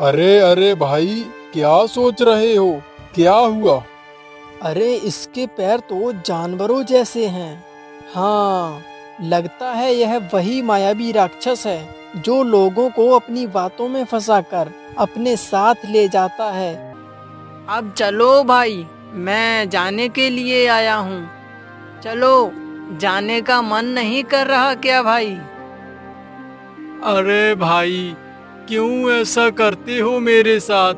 अरे अरे भाई, क्या सोच रहे हो? क्या हुआ? अरे इसके पैर तो जानवरों जैसे हैं। हाँ, लगता है यह वही मायावी राक्षस है जो लोगों को अपनी बातों में फंसाकर अपने साथ ले जाता है। अब चलो भाई, मैं जाने के लिए आया हूँ। चलो, जाने का मन नहीं कर रहा क्या भाई? अरे भाई, क्यों ऐसा करते हो मेरे साथ?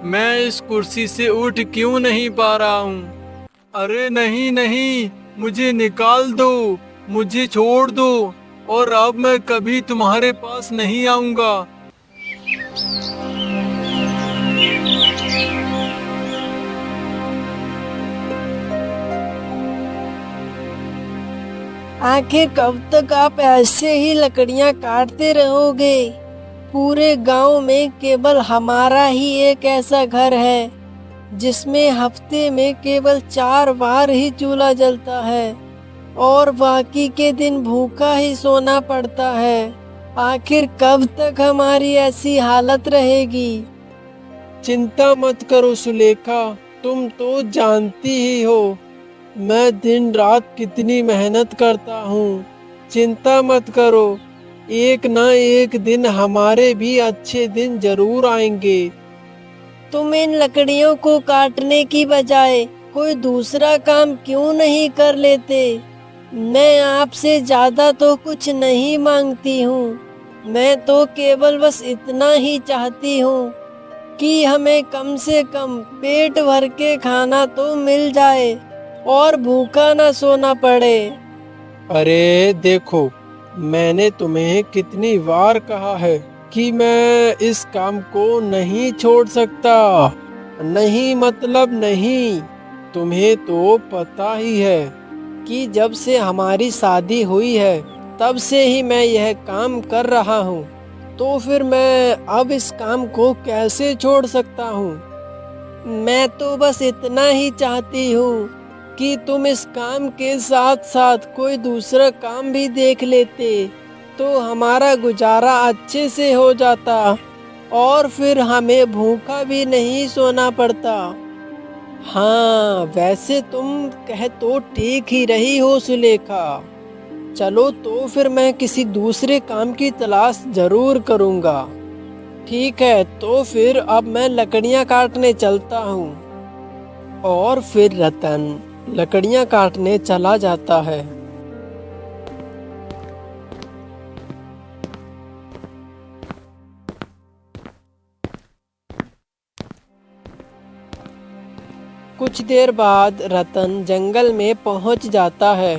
मैं इस कुर्सी से उठ क्यों नहीं पा रहा हूँ? अरे नहीं नहीं, मुझे निकाल दो, मुझे छोड़ दो, और अब मैं कभी तुम्हारे पास नहीं आऊंगा। आखिर कब तक आप ऐसे ही लकड़ियां काटते रहोगे? पूरे गांव में केवल हमारा ही एक ऐसा घर है जिसमें हफ्ते में केवल 4 बार ही चूल्हा जलता है और बाकी के दिन भूखा ही सोना पड़ता है। आखिर कब तक हमारी ऐसी हालत रहेगी? चिंता मत करो सुलेखा, तुम तो जानती ही हो मैं दिन रात कितनी मेहनत करता हूँ। चिंता मत करो, एक ना एक दिन हमारे भी अच्छे दिन जरूर आएंगे। तुम इन लकड़ियों को काटने की बजाय कोई दूसरा काम क्यों नहीं कर लेते? मैं आपसे ज्यादा तो कुछ नहीं मांगती हूँ। मैं तो केवल बस इतना ही चाहती हूँ कि हमें कम से कम पेट भर के खाना तो मिल जाए और भूखा ना सोना पड़े। अरे देखो, मैंने तुम्हें कितनी बार कहा है कि मैं इस काम को नहीं छोड़ सकता। नहीं मतलब नहीं। तुम्हें तो पता ही है कि जब से हमारी शादी हुई है तब से ही मैं यह काम कर रहा हूँ। तो फिर मैं अब इस काम को कैसे छोड़ सकता हूँ? मैं तो बस इतना ही चाहती हूँ कि तुम इस काम के साथ साथ कोई दूसरा काम भी देख लेते तो हमारा गुजारा अच्छे से हो जाता और फिर हमें भूखा भी नहीं सोना पड़ता। हाँ, वैसे तुम कह तो ठीक ही रही हो सुलेखा। चलो तो फिर मैं किसी दूसरे काम की तलाश जरूर करूँगा। ठीक है, तो फिर अब मैं लकड़ियाँ काटने चलता हूँ। और फिर रतन लकड़ियाँ काटने चला जाता है। कुछ देर बाद रतन जंगल में पहुंच जाता है।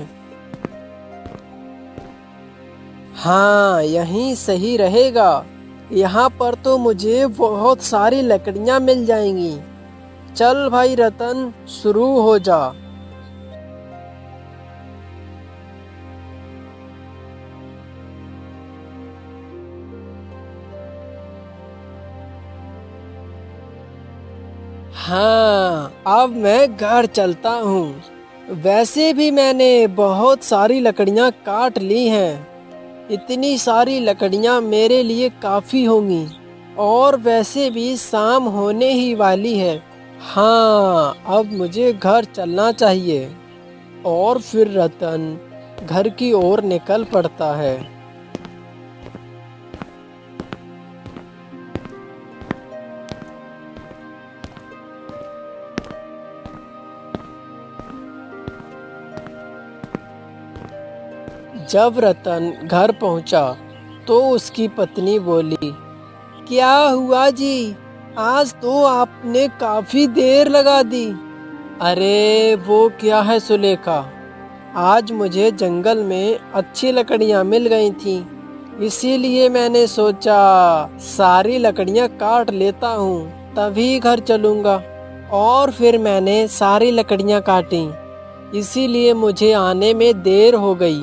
हाँ, यहीं सही रहेगा। यहाँ पर तो मुझे बहुत सारी लकड़ियाँ मिल जाएंगी। चल भाई रतन, शुरू हो जा। हाँ, अब मैं घर चलता हूँ। वैसे भी मैंने बहुत सारी लकड़ियाँ काट ली हैं। इतनी सारी लकड़ियाँ मेरे लिए काफ़ी होंगी। और वैसे भी शाम होने ही वाली है। हाँ, अब मुझे घर चलना चाहिए। और फिर रतन घर की ओर निकल पड़ता है। जब रतन घर पहुंचा तो उसकी पत्नी बोली, क्या हुआ जी? आज तो आपने काफी देर लगा दी। अरे वो क्या है सुलेखा, आज मुझे जंगल में अच्छी लकड़ियां मिल गई थी, इसीलिए मैंने सोचा सारी लकड़ियां काट लेता हूँ तभी घर चलूँगा। और फिर मैंने सारी लकड़ियां काटी, इसीलिए मुझे आने में देर हो गई।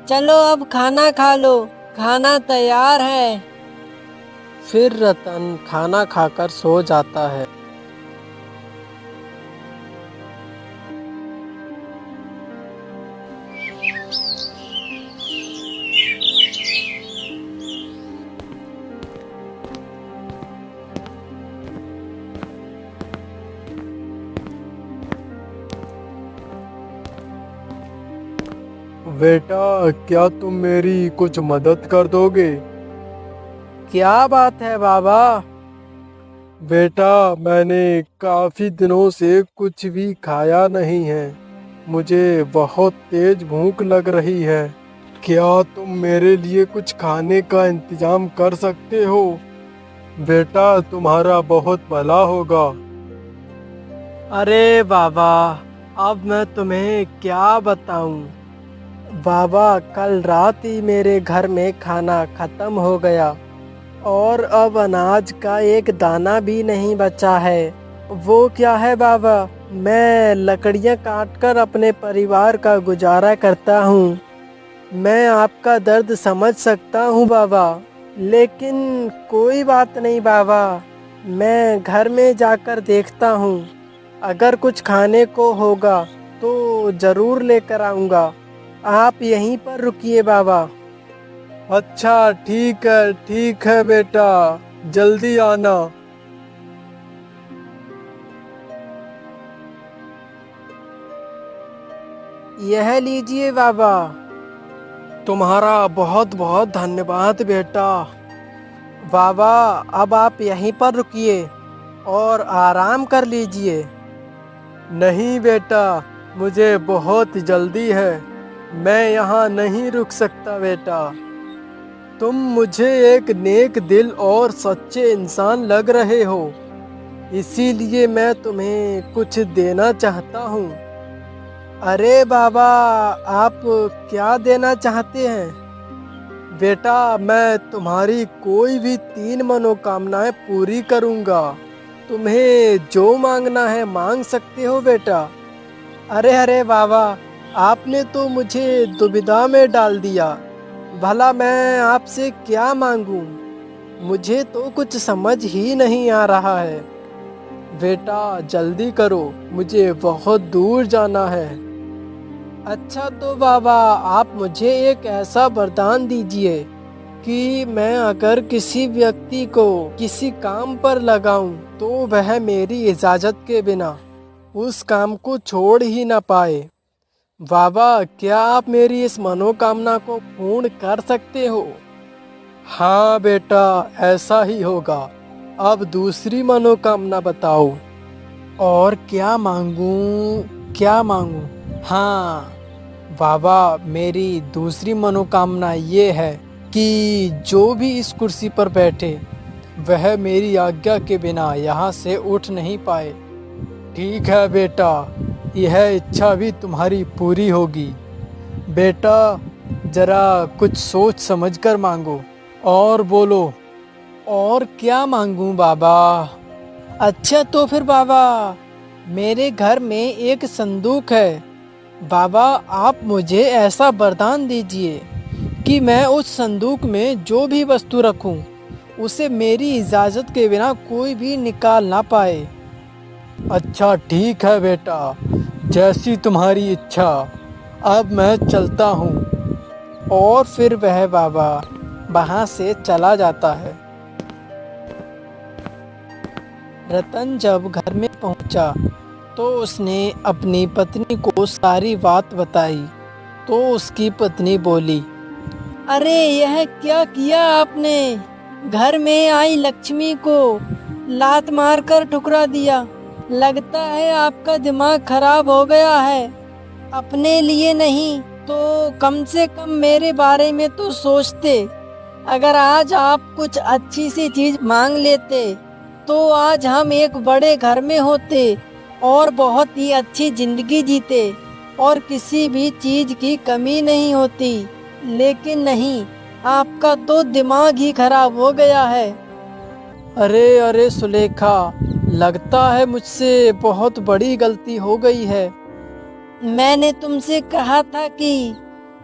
चलो अब खाना खा लो, खाना तैयार है। फिर रतन खाना खाकर सो जाता है। बेटा, क्या तुम मेरी कुछ मदद कर दोगे? क्या बात है बाबा? बेटा, मैंने काफी दिनों से कुछ भी खाया नहीं है। मुझे बहुत तेज भूख लग रही है। क्या तुम मेरे लिए कुछ खाने का इंतजाम कर सकते हो? बेटा, तुम्हारा बहुत भला होगा। अरे बाबा, अब मैं तुम्हें क्या बताऊं? बाबा, कल रात ही मेरे घर में खाना खत्म हो गया और अब अनाज का एक दाना भी नहीं बचा है। वो क्या है बाबा, मैं लकड़ियां काटकर अपने परिवार का गुजारा करता हूँ। मैं आपका दर्द समझ सकता हूँ बाबा, लेकिन कोई बात नहीं बाबा, मैं घर में जाकर देखता हूँ। अगर कुछ खाने को होगा तो ज़रूर लेकर आऊँगा। आप यहीं पर रुकिए बाबा। अच्छा, ठीक है बेटा, जल्दी आना। यह लीजिए बाबा। तुम्हारा बहुत बहुत धन्यवाद बेटा। बाबा, अब आप यहीं पर रुकिए और आराम कर लीजिए। नहीं बेटा, मुझे बहुत जल्दी है। मैं यहाँ नहीं रुक सकता बेटा। तुम मुझे एक नेक दिल और सच्चे इंसान लग रहे हो, इसीलिए मैं तुम्हें कुछ देना चाहता हूँ। अरे बाबा, आप क्या देना चाहते हैं? बेटा, मैं तुम्हारी कोई भी 3 मनोकामनाएं पूरी करूँगा। तुम्हें जो मांगना है मांग सकते हो बेटा। अरे अरे बाबा, आपने तो मुझे दुविधा में डाल दिया। भला मैं आपसे क्या मांगूं? मुझे तो कुछ समझ ही नहीं आ रहा है। बेटा, जल्दी करो, मुझे बहुत दूर जाना है। अच्छा तो बाबा, आप मुझे एक ऐसा वरदान दीजिए कि मैं अगर किसी व्यक्ति को किसी काम पर लगाऊं तो वह मेरी इजाज़त के बिना उस काम को छोड़ ही ना पाए। बाबा, क्या आप मेरी इस मनोकामना को पूर्ण कर सकते हो? हाँ बेटा, ऐसा ही होगा। अब दूसरी मनोकामना बताओ। और क्या मांगूं, क्या मांगूं? हाँ बाबा, मेरी दूसरी मनोकामना ये है कि जो भी इस कुर्सी पर बैठे वह मेरी आज्ञा के बिना यहाँ से उठ नहीं पाए। ठीक है बेटा, यह इच्छा भी तुम्हारी पूरी होगी। बेटा, जरा कुछ सोच समझकर मांगो और बोलो। और क्या मांगूं बाबा? अच्छा तो फिर बाबा, मेरे घर में एक संदूक है। बाबा, आप मुझे ऐसा वरदान दीजिए कि मैं उस संदूक में जो भी वस्तु रखूं उसे मेरी इजाज़त के बिना कोई भी निकाल ना पाए। अच्छा, ठीक है बेटा, जैसी तुम्हारी इच्छा। अब मैं चलता हूँ। और फिर वह बाबा वहाँ से चला जाता है। रतन जब घर में पहुँचा तो उसने अपनी पत्नी को सारी बात बताई। तो उसकी पत्नी बोली, अरे यह क्या किया आपने? घर में आई लक्ष्मी को लात मारकर ठुकरा दिया। लगता है आपका दिमाग खराब हो गया है। अपने लिए नहीं तो कम से कम मेरे बारे में तो सोचते। अगर आज आप कुछ अच्छी सी चीज मांग लेते तो आज हम एक बड़े घर में होते और बहुत ही अच्छी जिंदगी जीते और किसी भी चीज की कमी नहीं होती। लेकिन नहीं, आपका तो दिमाग ही खराब हो गया है। अरे अरे सुलेखा, लगता है मुझसे बहुत बड़ी गलती हो गई है। मैंने तुमसे कहा था कि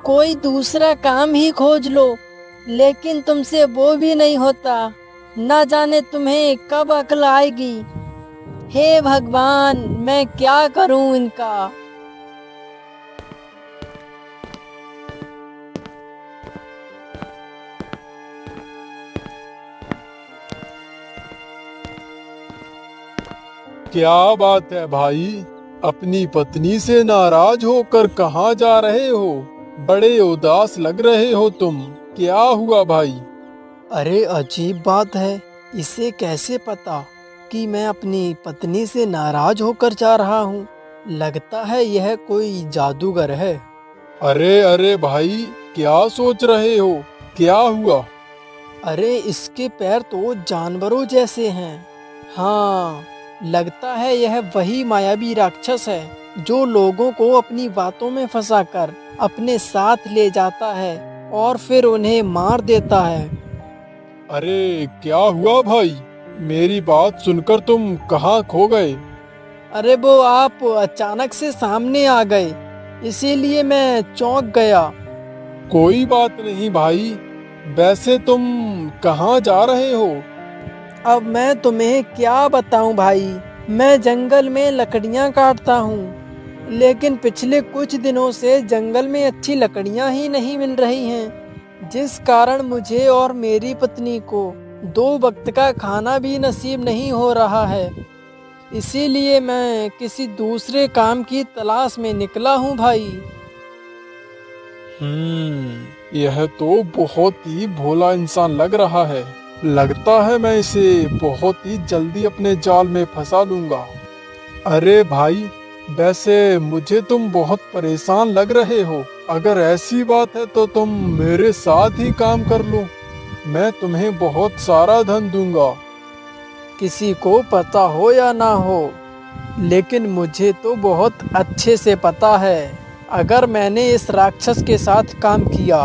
कोई दूसरा काम ही खोज लो, लेकिन तुमसे वो भी नहीं होता। न जाने तुम्हें कब अक्ल आएगी। हे भगवान, मैं क्या करूं इनका। क्या बात है भाई, अपनी पत्नी से नाराज होकर कहाँ जा रहे हो? बड़े उदास लग रहे हो तुम। क्या हुआ भाई? अरे अजीब बात है, इसे कैसे पता कि मैं अपनी पत्नी से नाराज होकर जा रहा हूँ। लगता है यह कोई जादूगर है। अरे अरे भाई, क्या सोच रहे हो? क्या हुआ? अरे इसके पैर तो जानवरों जैसे हैं। हाँ, लगता है यह वही मायावी राक्षस है जो लोगों को अपनी बातों में फंसाकर अपने साथ ले जाता है और फिर उन्हें मार देता है। अरे क्या हुआ भाई? मेरी बात सुनकर तुम कहाँ खो गए? अरे वो आप अचानक से सामने आ गए, इसीलिए मैं चौंक गया। कोई बात नहीं भाई। वैसे तुम कहाँ जा रहे हो? अब मैं तुम्हें क्या बताऊं भाई, मैं जंगल में लकड़ियां काटता हूँ, लेकिन पिछले कुछ दिनों से जंगल में अच्छी लकड़ियां ही नहीं मिल रही हैं, जिस कारण मुझे और मेरी पत्नी को 2 वक्त का खाना भी नसीब नहीं हो रहा है। इसीलिए मैं किसी दूसरे काम की तलाश में निकला हूँ भाई। यह तो बहुत ही भोला इंसान लग रहा है। लगता है मैं इसे बहुत ही जल्दी अपने जाल में फंसा लूंगा। अरे भाई, वैसे मुझे तुम बहुत परेशान लग रहे हो। अगर ऐसी बात है तो तुम मेरे साथ ही काम कर लो। मैं तुम्हें बहुत सारा धन दूंगा। किसी को पता हो या ना हो, लेकिन मुझे तो बहुत अच्छे से पता है, अगर मैंने इस राक्षस के साथ काम किया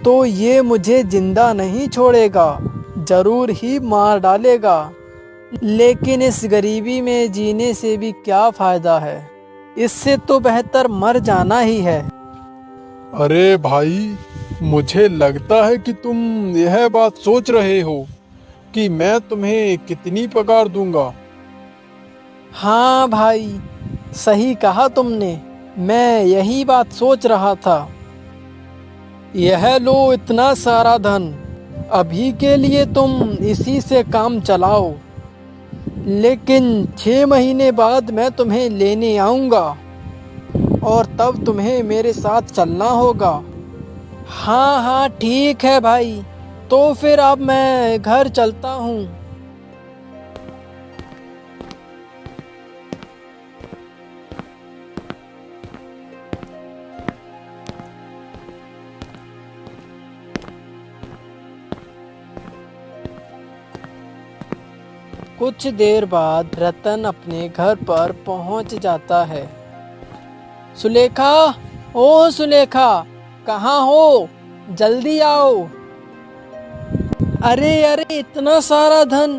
तो ये मुझे जिंदा नहीं छोड़ेगा, जरूर ही मार डालेगा। लेकिन इस गरीबी में जीने से भी क्या फायदा है, इससे तो बेहतर मर जाना ही है। अरे भाई, मुझे लगता है कि तुम यह बात सोच रहे हो कि मैं तुम्हें कितनी पगार दूंगा। हाँ भाई, सही कहा तुमने, मैं यही बात सोच रहा था। यह लो इतना सारा धन, अभी के लिए तुम इसी से काम चलाओ, लेकिन 6 महीने बाद मैं तुम्हें लेने आऊँगा और तब तुम्हें मेरे साथ चलना होगा। हाँ हाँ ठीक है भाई, तो फिर अब मैं घर चलता हूँ। कुछ देर बाद रतन अपने घर पर पहुंच जाता है। सुलेखा, ओ सुलेखा, कहाँ हो? जल्दी आओ। अरे अरे, इतना सारा धन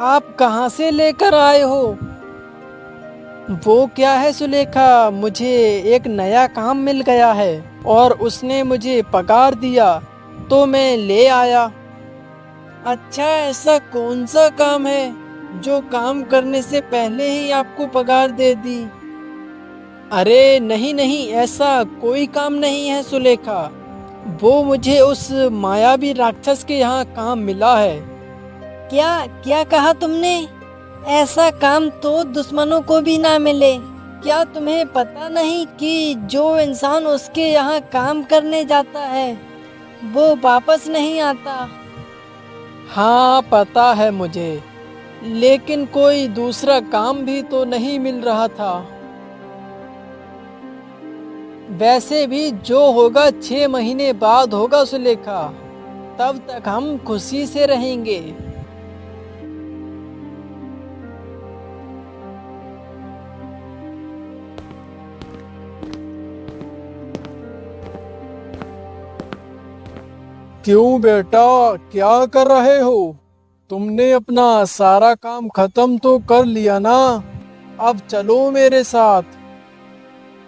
आप कहाँ से लेकर आए हो? वो क्या है सुलेखा, मुझे एक नया काम मिल गया है और उसने मुझे पगार दिया तो मैं ले आया। अच्छा, ऐसा कौन सा काम है जो काम करने से पहले ही आपको पगार दे दी? अरे नहीं नहीं, ऐसा कोई काम नहीं है सुलेखा, वो मुझे उस मायावी राक्षस के यहाँ काम मिला है। क्या क्या कहा तुमने? ऐसा काम तो दुश्मनों को भी ना मिले। क्या तुम्हें पता नहीं कि जो इंसान उसके यहाँ काम करने जाता है वो वापस नहीं आता? हाँ पता है मुझे, लेकिन कोई दूसरा काम भी तो नहीं मिल रहा था। वैसे भी जो होगा 6 महीने बाद होगा सुलेखा, तब तक हम खुशी से रहेंगे। क्यों बेटा, क्या कर रहे हो? तुमने अपना सारा काम खत्म तो कर लिया ना? अब चलो मेरे साथ।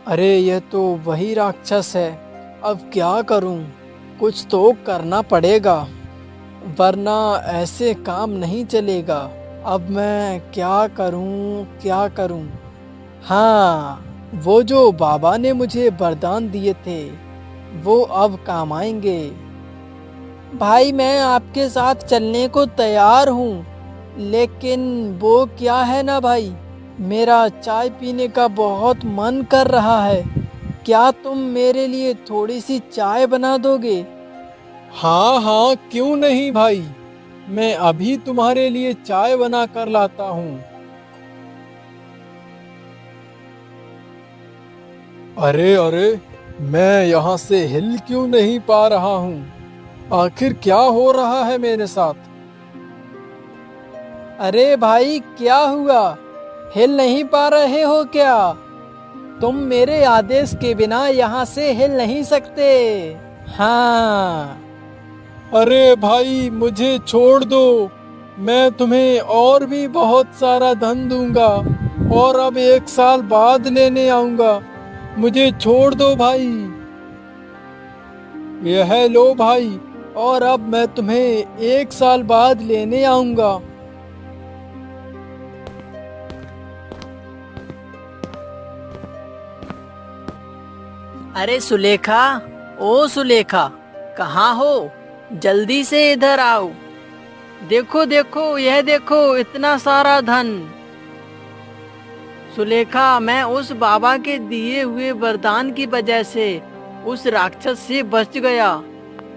अरे यह तो वही राक्षस है, अब क्या करूं? कुछ तो करना पड़ेगा, वरना ऐसे काम नहीं चलेगा। अब मैं क्या करूं, क्या करूं? हाँ, वो जो बाबा ने मुझे वरदान दिए थे वो अब काम आएंगे। भाई मैं आपके साथ चलने को तैयार हूँ, लेकिन वो क्या है ना भाई, मेरा चाय पीने का बहुत मन कर रहा है। क्या तुम मेरे लिए थोड़ी सी चाय बना दोगे? हाँ हाँ, क्यों नहीं भाई, मैं अभी तुम्हारे लिए चाय बना कर लाता हूँ। अरे अरे, मैं यहाँ से हिल क्यों नहीं पा रहा हूँ? आखिर क्या हो रहा है मेरे साथ? अरे भाई, क्या हुआ? हिल नहीं पा रहे हो क्या? तुम मेरे आदेश के बिना यहाँ से हिल नहीं सकते। हाँ। अरे भाई, मुझे छोड़ दो, मैं तुम्हें और भी बहुत सारा धन दूंगा और अब 1 साल बाद लेने आऊंगा। मुझे छोड़ दो भाई। यह लो भाई, और अब मैं तुम्हें 1 साल बाद लेने आऊंगा। अरे सुलेखा, ओ सुलेखा, कहाँ हो? जल्दी से इधर आओ। देखो देखो, यह देखो, इतना सारा धन। सुलेखा, मैं उस बाबा के दिए हुए वरदान की वजह से उस राक्षस से बच गया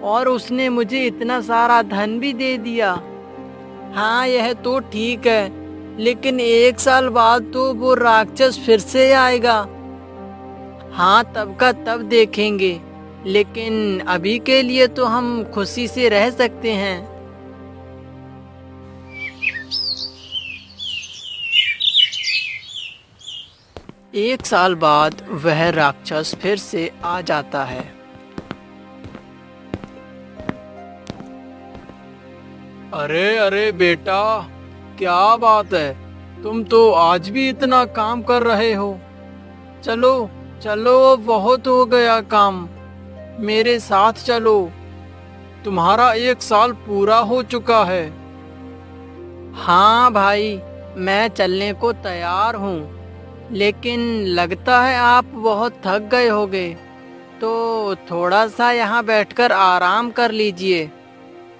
और उसने मुझे इतना सारा धन भी दे दिया। हाँ, यह तो ठीक है, लेकिन 1 साल बाद तो वो राक्षस फिर से आएगा। हाँ, तब का तब देखेंगे, लेकिन अभी के लिए तो हम खुशी से रह सकते हैं। 1 साल बाद वह राक्षस फिर से आ जाता है। अरे अरे बेटा, क्या बात है, तुम तो आज भी इतना काम कर रहे हो। चलो चलो, अब बहुत हो गया काम, मेरे साथ चलो, तुम्हारा 1 साल पूरा हो चुका है। हाँ भाई, मैं चलने को तैयार हूँ, लेकिन लगता है आप बहुत थक गए होगे, तो थोड़ा सा यहाँ बैठकर आराम कर लीजिए।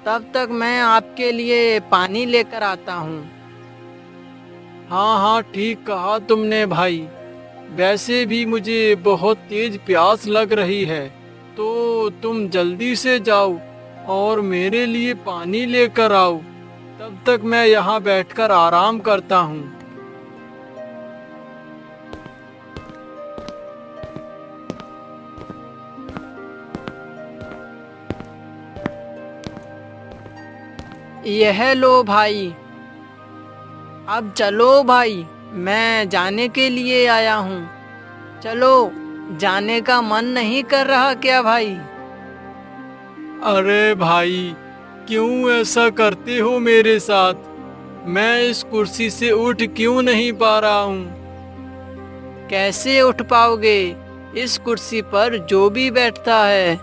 तब तक मैं आपके लिए पानी लेकर आता हूँ। हाँ हाँ, ठीक कहा तुमने भाई, वैसे भी मुझे बहुत तेज प्यास लग रही है, तो तुम जल्दी से जाओ और मेरे लिए पानी लेकर आओ। तब तक मैं यहाँ बैठकर आराम करता हूँ। यह लो भाई। अब चलो भाई, मैं जाने के लिए आया हूँ। चलो, जाने का मन नहीं कर रहा क्या भाई? अरे भाई, क्यों ऐसा करते हो मेरे साथ? मैं इस कुर्सी से उठ क्यों नहीं पा रहा हूँ? कैसे उठ पाओगे? इस कुर्सी पर जो भी बैठता है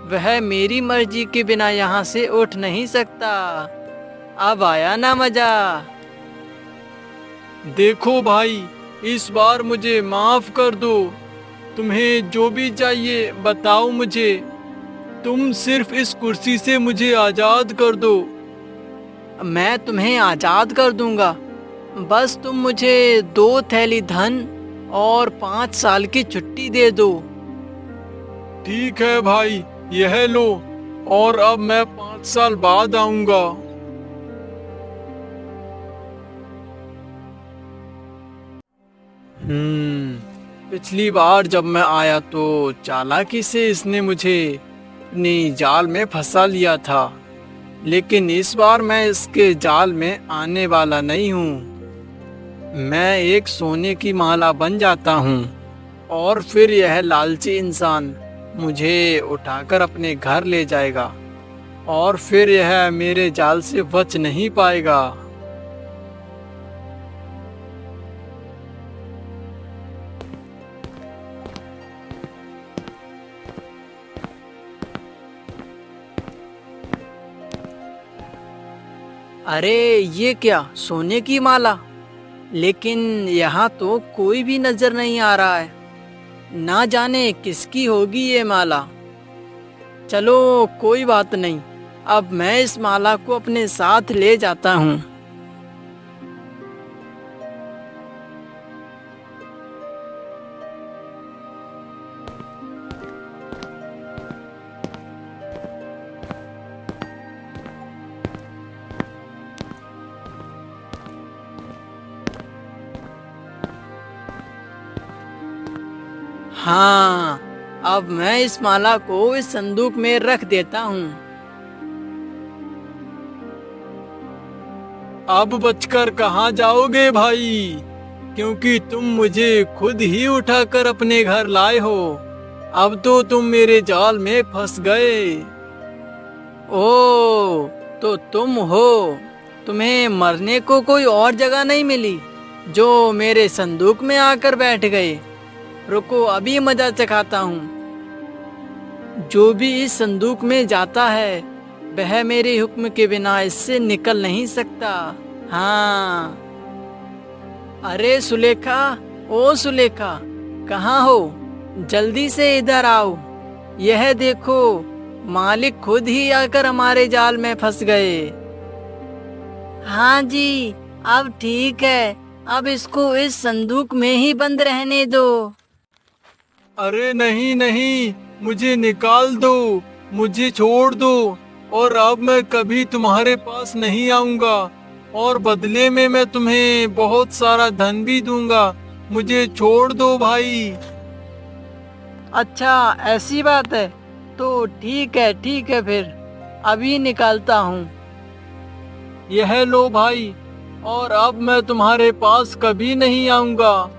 वह मेरी मर्जी के बिना यहाँ से उठ नहीं सकता। अब आया ना मजा? देखो भाई, इस बार मुझे माफ कर दो। तुम्हें जो भी चाहिए बताओ मुझे। तुम सिर्फ इस कुर्सी से मुझे आजाद कर दो। मैं तुम्हें आजाद कर दूंगा, बस तुम मुझे 2 थैली धन और 5 साल की छुट्टी दे दो। ठीक है भाई, यह लो, और अब मैं 5 साल बाद आऊंगा। पिछली बार जब मैं आया तो चालाकी से इसने मुझे अपनी जाल में फंसा लिया था, लेकिन इस बार मैं इसके जाल में आने वाला नहीं हूँ। मैं एक सोने की माला बन जाता हूँ और फिर यह लालची इंसान मुझे उठाकर अपने घर ले जाएगा और फिर यह मेरे जाल से बच नहीं पाएगा। अरे ये क्या, सोने की माला? लेकिन यहाँ तो कोई भी नजर नहीं आ रहा है, ना जाने किसकी होगी ये माला। चलो कोई बात नहीं, अब मैं इस माला को अपने साथ ले जाता हूँ। हाँ, अब मैं इस माला को इस संदूक में रख देता हूँ। अब बचकर कहाँ जाओगे भाई? क्योंकि तुम मुझे खुद ही उठाकर अपने घर लाए हो। अब तो तुम मेरे जाल में फंस गए। ओ, तो तुम हो। तुम्हें मरने को कोई और जगह नहीं मिली जो मेरे संदूक में आकर बैठ गए। रुको, अभी मजा चखाता हूँ। जो भी इस संदूक में जाता है वह मेरे हुक्म के बिना इससे निकल नहीं सकता। हाँ। अरे सुलेखा, ओ सुलेखा, कहाँ हो? जल्दी से इधर आओ। यह देखो, मालिक खुद ही आकर हमारे जाल में फंस गए। हाँ जी, अब ठीक है। अब इसको इस संदूक में ही बंद रहने दो। अरे नहीं नहीं, मुझे निकाल दो, मुझे छोड़ दो, और अब मैं कभी तुम्हारे पास नहीं आऊंगा, और बदले में मैं तुम्हें बहुत सारा धन भी दूंगा। मुझे छोड़ दो भाई। अच्छा, ऐसी बात है तो ठीक है फिर अभी निकालता हूँ। यह लो भाई, और अब मैं तुम्हारे पास कभी नहीं आऊंगा।